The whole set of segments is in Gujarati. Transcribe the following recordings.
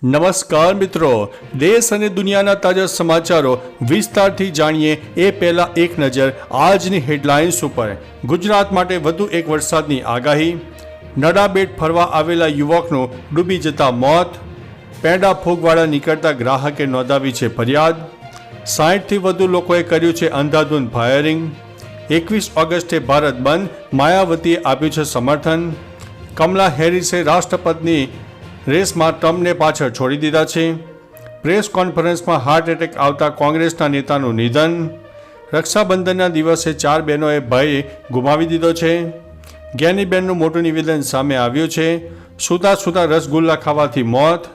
નમસ્કાર મિત્રો, દેશ અને દુનિયાના તાજા સમાચારો વિસ્તારથી જાણીએ એ પહેલા એક નજર આજની હેડલાઇન્સ ઉપર। ગુજરાત માટે વધુ એક વરસાદની આગાહી, નડાબેટ ફરવા આવેલા યુવકનું ડૂબી જતા મોત, પેંડા ફૂગવાળા નીકળતા ગ્રાહકે નોંધાવી છે ફરિયાદ, 60થી વધુ લોકોએ કર્યું છે અંધાધૂંધ ફાયરિંગ, 21 ઓગસ્ટે ભારત બંધ, માયાવતીએ આપ્યું છે સમર્થન, કમલા હેરિસે રાષ્ટ્રપતિની રેસમાં ટ્રમ્પને પાછળ છોડી દીધા છે, પ્રેસ કોન્ફરન્સમાં હાર્ટ એટેક આવતા કોંગ્રેસના નેતાનું નિધન, રક્ષાબંધનના દિવસે 4 બહેનોએ ભય ગુમાવી દીધો છે, જ્ઞાનીબેનનું મોટું નિવેદન સામે આવ્યું છે, સૂતા સૂતા રસગુલ્લા ખાવાથી મોત,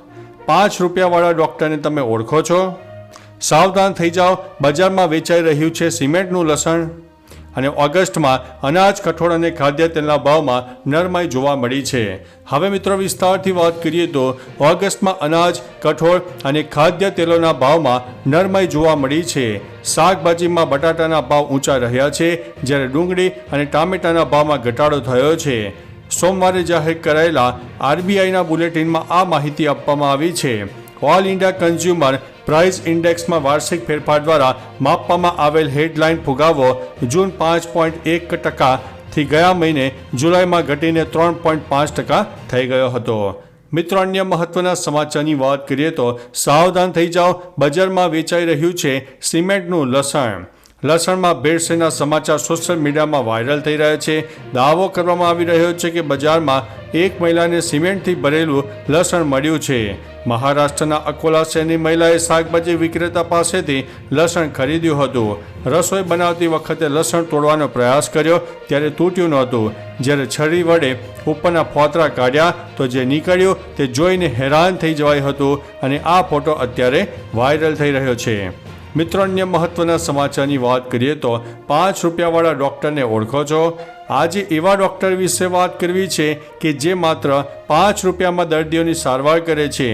5 રૂપિયાવાળા ડૉક્ટરને તમે ઓળખો છો? સાવધાન થઈ જાઓ, બજારમાં વેચાઈ રહ્યું છે સિમેન્ટનું લસણ। અને ઓગસ્ટમાં અનાજ, કઠોળ અને ખાદ્ય તેલના ભાવમાં નરમાઈ જોવા મળી છે। હવે મિત્રો વિસ્તારથી વાત કરીએ તો ઓગસ્ટમાં અનાજ, કઠોળ અને ખાદ્ય તેલોના ભાવમાં નરમાઈ જોવા મળી છે। શાકભાજીમાં બટાટાના ભાવ ઊંચા રહ્યા છે, જ્યારે ડુંગળી અને ટામેટાના ભાવમાં ઘટાડો થયો છે। સોમવારે જાહેર કરાયેલા આરબીઆઈના બુલેટિનમાં આ માહિતી આપવામાં આવી છે। ઓલ ઇન્ડિયા કન્ઝ્યુમર પ્રાઇસ ઇન્ડેક્સમાં વાર્ષિક ફેરફાર દ્વારા માપવામાં આવેલ હેડલાઇન ફુગાવો જૂન 5.1%થી ગયા મહિને જુલાઈમાં ઘટીને 3.5% થઈ ગયો હતો। મિત્રો, અન્ય મહત્વના સમાચારની વાત કરીએ તો સાવધાન થઈ જાઓ, બજારમાં વેચાઈ રહ્યું છે સિમેન્ટનું લસણ। લસણમાં ભેળસેળના સમાચાર સોશિયલ મીડિયામાં વાયરલ થઈ રહ્યા છે। દાવો કરવામાં આવી રહ્યો છે કે બજારમાં એક મહિલાને સિમેન્ટથી ભરેલું લસણ મળ્યું છે। મહારાષ્ટ્રના અકોલા શહેરની મહિલાએ શાકભાજી વિક્રેતા પાસેથી લસણ ખરીદ્યું હતું। રસોઈ બનાવતી વખતે લસણ તોડવાનો પ્રયાસ કર્યો ત્યારે તૂટ્યું નહોતું। જ્યારે છરી વડે ઉપરના ફોતરા કાઢ્યા તો જે નીકળ્યું તે જોઈને હેરાન થઈ જવાયું હતું અને આ ફોટો અત્યારે વાયરલ થઈ રહ્યો છે। મિત્રો, અન્ય મહત્વના સમાચારની વાત કરીએ તો 5 રૂપિયાવાળા ડૉક્ટરને ઓળખો છો? આજે એવા ડૉક્ટર વિશે વાત કરવી છે કે જે માત્ર 5 રૂપિયામાં દર્દીઓની સારવાર કરે છે।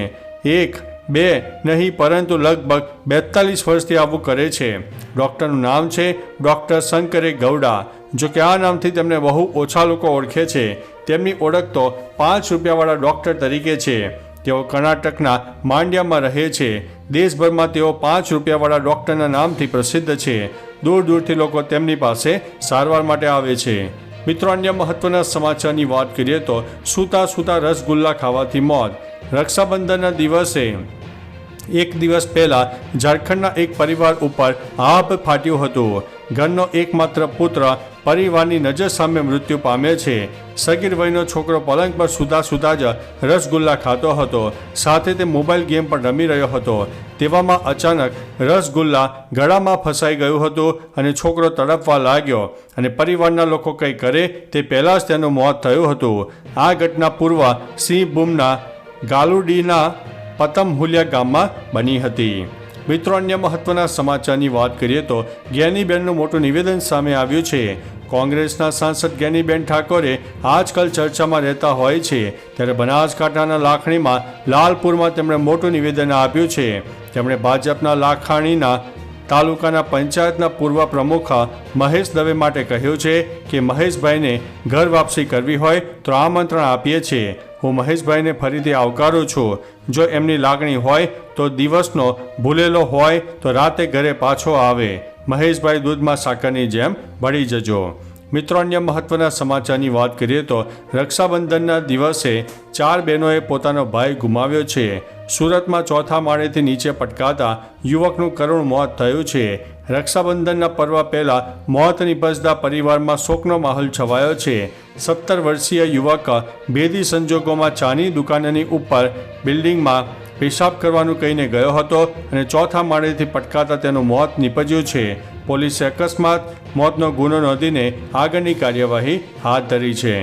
1, 2 નહીં પરંતુ લગભગ 42 વર્ષથી આવું કરે છે। ડૉક્ટરનું નામ છે ડૉક્ટર શંકરે ગૌડા। જો કે આ નામથી તેમને બહુ ઓછા લોકો ઓળખે છે। તેમની ઓળખ તો 5 રૂપિયાવાળા ડૉક્ટર તરીકે છે। તેઓ કર્ણાટકના માંડ્યામાં રહે છે। દેશભરમાં તેઓ 5 રૂપિયાવાળા ડૉક્ટરના નામથી પ્રસિદ્ધ છે। દૂર દૂરથી લોકો તેમની પાસે સારવાર માટે આવે છે। મિત્રો, અન્ય મહત્વના સમાચારની વાત કરીએ તો સૂતા સૂતા રસગુલ્લા ખાવાથી મોત। રક્ષાબંધનના દિવસે એક દિવસ પહેલા ઝારખંડના એક પરિવાર ઉપર આભ ફાટ્યું હતું। ઘરનો એકમાત્ર પુત્ર પરિવારની નજર સામે મૃત્યુ પામ્યો છે। સગીર વયનો છોકરો પલંગ પર સૂતા સૂતા જ રસગુલ્લા ખાતો હતો, સાથે તે મોબાઈલ ગેમ પણ રમી રહ્યો હતો। તેવામાં અચાનક રસગુલ્લા ગળામાં ફસાઈ ગયું હતું અને છોકરો તડપવા લાગ્યો અને પરિવારના લોકો કંઈ કરે તે પહેલાં જ તેનું મોત થયું હતું। આ ઘટના પૂર્વ સિંહભૂમના ગાલુડીના પતમહુલિયા ગામમાં બની હતી। મિત્રો, અન્ય મહત્વના સમાચારની વાત કરીએ તો જ્ઞાનીબેનનું મોટું નિવેદન સામે આવ્યું છે। કોંગ્રેસના સાંસદ જ્ઞાનીબેન ઠાકોરે આજકાલ ચર્ચામાં રહેતા હોય છે, ત્યારે બનાસકાંઠાના લાખણીમાં લાલપુરમાં તેમણે મોટું નિવેદન આપ્યું છે। તેમણે ભાજપના લાખાણીના તાલુકાના પંચાયતના પૂર્વ પ્રમુખ મહેશ દવે માટે કહ્યું છે કે મહેશભાઈને ઘર વાપસી કરવી હોય તો આમંત્રણ આપીએ છીએ। હું મહેશભાઈને ફરીથી આવકારું છું। જો એમની લાગણી હોય તો દિવસનો ભૂલેલો હોય તો રાતે ઘરે પાછો આવે। મહેશભાઈ દૂધમાં સાકરની જેમ ભળી જજો। મિત્રો, અન્ય મહત્વના સમાચારની વાત કરીએ તો રક્ષાબંધનના દિવસે 4 બહેનોએ પોતાનો ભાઈ ગુમાવ્યો છે। સુરતમાં ચોથા માળેથી નીચે પટકાતા યુવકનું કરુણ મોત થયું છે। રક્ષાબંધનના પર્વ પહેલા મોત નિપજતા પરિવારમાં શોકનો માહોલ છવાયો છે। 17 વર્ષીય યુવક ભેદી સંજોગોમાં ચાની દુકાનની ઉપર બિલ્ડિંગમાં પેશાબ કરવાનું કહીને ગયો હતો અને ચોથા માળેથી પટકાતા તેનું મોત નીપજ્યું છે। પોલીસે અકસ્માત મોતનો ગુનો નોંધીને આગળની કાર્યવાહી હાથ ધરી છે।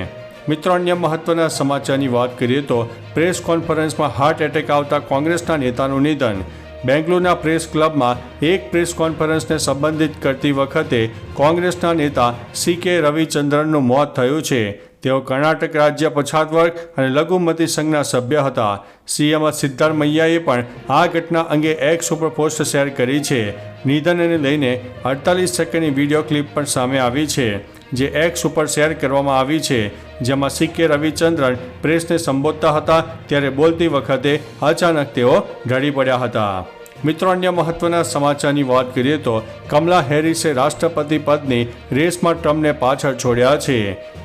મિત્રો, અન્ય મહત્વના સમાચારની વાત કરીએ તો પ્રેસ કોન્ફરન્સમાં હાર્ટ એટેક આવતા કોંગ્રેસના નેતાનું નિધન। બેંગ્લોરના પ્રેસ ક્લબમાં એક પ્રેસ કોન્ફરન્સને સંબોધિત કરતી વખતે કોંગ્રેસના નેતા CK રવિચંદ્રનનું મોત થયું છે। તેઓ કર્ણાટક રાજ્ય પછાત વર્ગ અને લઘુમતી સંઘના સભ્ય હતા। સીએમ સિદ્ધારમૈયાએ પણ આ ઘટના અંગે એક્સ ઉપર પોસ્ટ શેર કરી છે। નિધનને લઈને 48 સેકન્ડની વિડીયો ક્લિપ પણ સામે આવી છે, જે એક્સ ઉપર શેર કરવામાં આવી છે, જેમાં CK રવિચંદ્રન પ્રેસને સંબોધતા હતા ત્યારે બોલતી વખતે અચાનક તેઓ ઢળી પડ્યા હતા. મિત્રો, અન્ય મહત્વના સમાચારની વાત કરીએ તો કમલા હેરિસે રાષ્ટ્રપતિ પદની રેસમાં ટ્રમ્પને પાછળ છોડ્યા છે.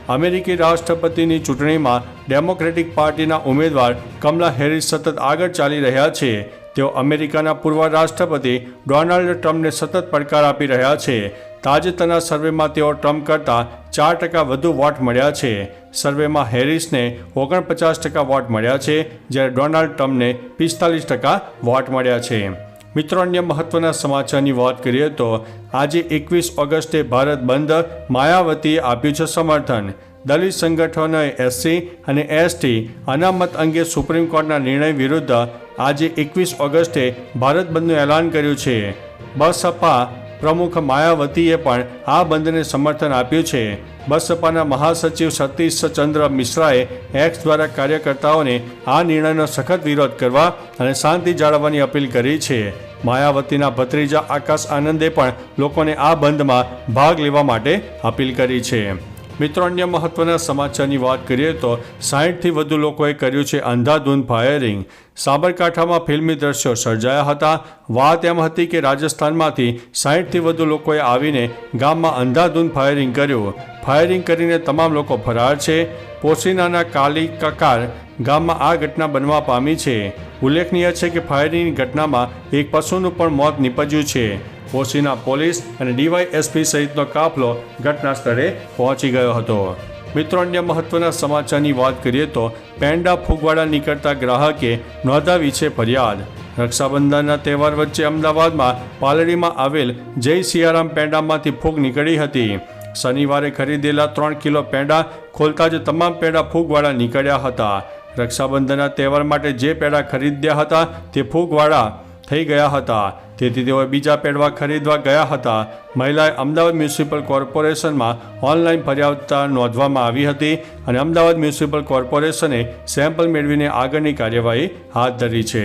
અમેરિકી રાષ્ટ્રપતિની ચૂંટણીમાં ડેમોક્રેટિક પાર્ટીના ઉમેદવાર કમલા હેરિસ સતત આગળ ચાલી રહ્યા છે. તેઓ અમેરિકાના પૂર્વ રાષ્ટ્રપતિ ડોનાલ્ડ ટ્રમ્પને સતત પડકાર આપી રહ્યા છે. તાજેતરના સર્વેમાં તેઓ ટ્રમ્પ કરતાં 4% વધુ વોટ મળ્યા છે. સર્વેમાં હેરિસને 49% વોટ મળ્યા છે, જ્યારે ડોનાલ્ડ ટ્રમ્પને 45% વોટ મળ્યા છે. મિત્રો, અન્ય મહત્વના સમાચારની વાત કરીએ તો આજે 21 ઓગસ્ટે ભારત બંધ માયાવતીએ આપ્યું છે સમર્થન. દલિત સંગઠનોએ SC અને ST અનામત અંગે સુપ્રીમ કોર્ટના નિર્ણય વિરુદ્ધ આજે 21 ઓગસ્ટે ભારત બંધનું એલાન કર્યું છે. બસપા પ્રમુખ માયાવતીએ પણ આ બંધને સમર્થન આપ્યું છે. બસપાના મહાસચિવ સતીશ ચંદ્ર મિશ્રાએ એક્સ દ્વારા કાર્યકર્તાઓને આ નિર્ણયનો સખત વિરોધ કરવા અને શાંતિ જાળવવાની અપીલ કરી છે. માયાવતીના ભત્રીજા આકાશ આનંદે પણ લોકોને આ બંધમાં ભાગ લેવા માટે અપીલ કરી છે. મિત્રો, અન્ય મહત્વના સમાચારની વાત કરીએ તો 60થી વધુ લોકોએ કર્યું છે અંધાધૂંધ ફાયરિંગ. સાબરકાંઠામાં ફિલ્મી દ્રશ્યો સર્જાયા હતા. વાત એમ હતી કે રાજસ્થાનમાંથી 60થી વધુ લોકોએ આવીને ગામમાં અંધાધૂંધ ફાયરિંગ કર્યું. ફાયરિંગ કરીને તમામ લોકો ફરાર છે. પોશીનાના કાલી કકાર ગામમાં આ ઘટના બનવા પામી છે. ઉલ્લેખનીય છે કે ફાયરિંગની ઘટનામાં એક પશુનું પણ મોત નીપજ્યું છે. પોશીના પોલીસ અને DYSP સહિતનો કાફલો ઘટના સ્થળે પહોંચી ગયો હતો. મિત્રો, અન્ય મહત્વના સમાચારની વાત કરીએ તો પેંડા ફૂગવાળા નીકળતા ગ્રાહકે નોંધાવી છે ફરિયાદ. રક્ષાબંધનના તહેવાર વચ્ચે અમદાવાદમાં પાલડીમાં આવેલ જય સિયારામ પેંડામાંથી ફૂગ નીકળી હતી. શનિવારે ખરીદેલા 3 કિલો પેંડા ખોલતા જ તમામ પેંડા ફૂગવાળા નીકળ્યા હતા. રક્ષાબંધનના તહેવાર માટે જે પેંડા ખરીદ્યા હતા તે ફૂગવાળા થઈ ગયા હતા. તેથી તેઓ બીજા પેંડા ખરીદવા ગયા હતા. મહિલાએ અમદાવાદ મ્યુનિસિપલ કોર્પોરેશનમાં ઓનલાઈન ફરિયાદ નોંધવામાં આવી હતી અને અમદાવાદ મ્યુનિસિપલ કોર્પોરેશને સેમ્પલ મેળવીને આગળની કાર્યવાહી હાથ ધરી છે.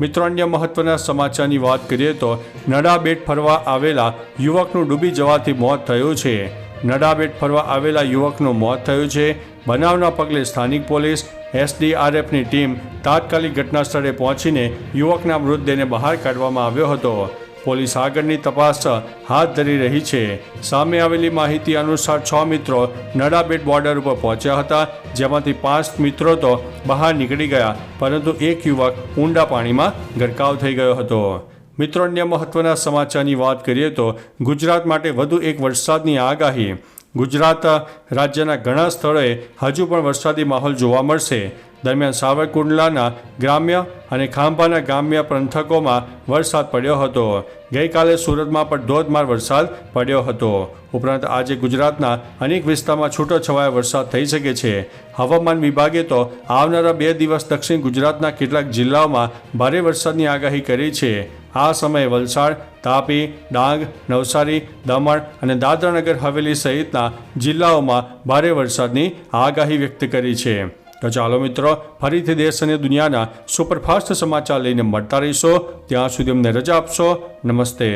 મિત્રો, અન્ય મહત્વના સમાચારની વાત કરીએ તો નડાબેટ ફરવા આવેલા યુવકનું ડૂબી જવાથી મોત થયું છે. નડાબેટ ફરવા આવેલા યુવકનું મોત થયું છે. બનાવના પગલે સ્થાનિક પોલીસ SDRFની ટીમ તાત્કાલિક ઘટના સ્થળે પહોંચીને યુવકના મૃતદેહને બહાર કાઢવામાં આવ્યો હતો. પોલીસ આગળની તપાસ હાથ ધરી રહી છે. સામે આવેલી માહિતી અનુસાર 6 મિત્રો નડાબેટ બોર્ડર ઉપર પહોંચ્યા હતા, જેમાંથી 5 મિત્રો તો બહાર નીકળી ગયા, પરંતુ એક યુવક ઊંડા પાણીમાં ગરકાવ થઈ ગયો હતો. મિત્રો, અન્ય મહત્વના સમાચારની વાત કરીએ તો ગુજરાત માટે વધુ એક વરસાદની આગાહી. ગુજરાત રાજ્યના ઘણા સ્થળોએ હજુ પણ વરસાદી માહોલ જોવા મળશે. દરમિયાન સાવરકુંડલાના ગ્રામ્ય અને ખાંભાના ગ્રામ્ય પંથકોમાં વરસાદ પડ્યો હતો. ગઈકાલે સુરતમાં પણ ધોધમાર વરસાદ પડ્યો હતો. ઉપરાંત આજે ગુજરાતના અનેક વિસ્તારમાં છૂટોછવાયો વરસાદ થઈ શકે છે. હવામાન વિભાગે તો આવનારા 2 દિવસ દક્ષિણ ગુજરાતના કેટલાક જિલ્લાઓમાં ભારે વરસાદની આગાહી કરી છે. આ સમયે વલસાડ, તાપી, ડાંગ, નવસારી, દમણ અને દાદરાનગર હવેલી સહિતના જિલ્લાઓમાં ભારે વરસાદની આગાહી વ્યક્ત કરી છે. તો ચાલો મિત્રો, ફરીથી દેશ અને દુનિયાના સુપરફાસ્ટ સમાચાર લઈને મળતા રહીશો. ત્યાં સુધી અમને રજા આપશો. નમસ્તે.